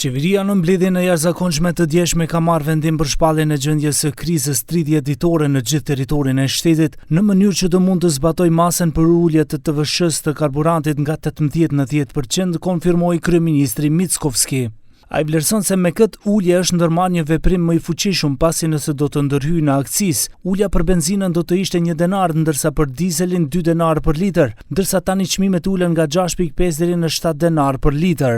Qeveria në mbledhjen e jashtëzakonshme të djeshme ka marrë vendim për shpalljen e gjendjes së krizës 30 ditore në gjithë territorin e shtetit, në mënyrë që të mund të zbatojë masën për ulje të TVSH-s të karburantit nga 18 në 10%, konfirmoi kryeministri Mickovski. Ai vlerëson se me këtë ulje është ndërmarrë një veprim më i fuqishëm, pasi nëse do të ndërhyjë në akcizë, ulja për benzinën do të ishte 1 denar, ndërsa për dizelin 2 denar për litër, ndërsa tani çmimet ulen nga 6.5 deri në 7 denar për litër.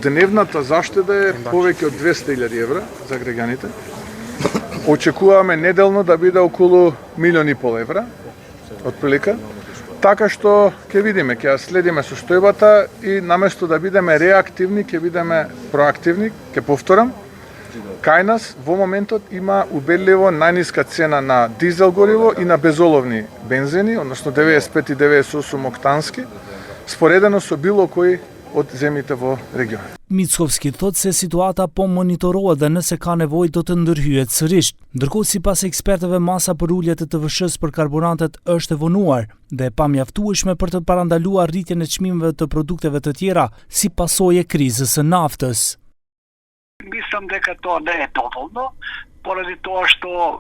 Дневната заштеда е повеќе од 200.000 евра за граѓаните. Очекуваме неделно да биде околу 1,5 милиони евра, отприлика. Така што ќе видиме, ќе следиме состојбата и наместо да бидеме реактивни, ќе бидеме проактивни, ќе повторам. Кај нас во моментот има убедливо најниска цена на дизел гориво и на безоловни бензини, односно 95 и 98 октански, споредено со било кој od zemljite во регионот. Mickovski thot se situata po monitorohet dhe nëse ka nevojë do të ndërhyjet sërish. Ndërkohë sipas ekspertëve masa për ulje të TVSH-s për karburantet është e vonuar dhe e pamjaftueshme për të parandaluar rritjen e çmimeve të produkteve të tjera si pasojë e krizës së naftës. Mislim дека тоа не е доволно, поради тоа што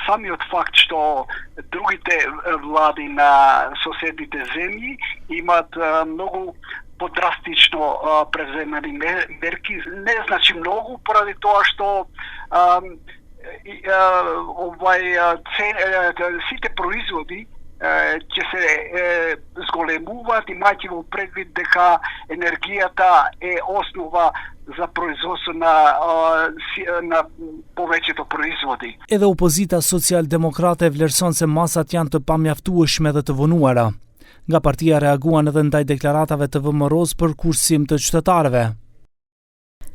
самиот факт што другите влади на соседните земји имат многу подрастично преземени мерки, не значи многу, поради тоа што сите производи ќе се зголемуваат, имајќи во предвид дека енергијата е основа за производство на повеќето производи. Edhe opozita social-demokrate vlerëson se masat janë të pamjaftueshme dhe të vonuara. Nga partia reaguan edhe ndaj deklaratave të VMRO-s për kursim të qytetarëve.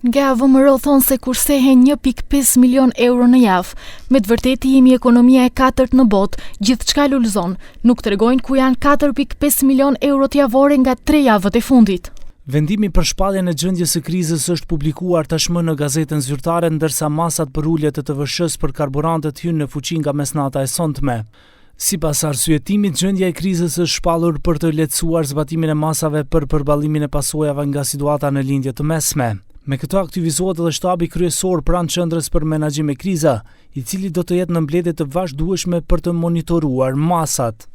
Nga VMRO thonë se kursehen 1.5 milion euro në javë. Me të vërtetë jemi ekonomia e 4 në botë, gjithçka lulëzon. Nuk tregojnë ku janë 4.5 milion euro javore nga 3 javët e fundit. Vendimi për shpalljen e gjendjes së krizës është publikuar tashmë në gazetën zyrtare, ndërsa masat për ulje të TVSH-s për karburantet hynë në fuqi nga mesnata e sonte. Sipas arsyetimit, gjendja e krizës është shpallur për të lehtësuar zbatimin e masave për përballimin e pasojave nga situata në lindje të mesme. Me këto aktivizohet edhe shtabi kryesor pranë qendrës për menaxhim me kriza, i cili do të jetë në mbledhje të vazhdueshme për të monitoruar masat.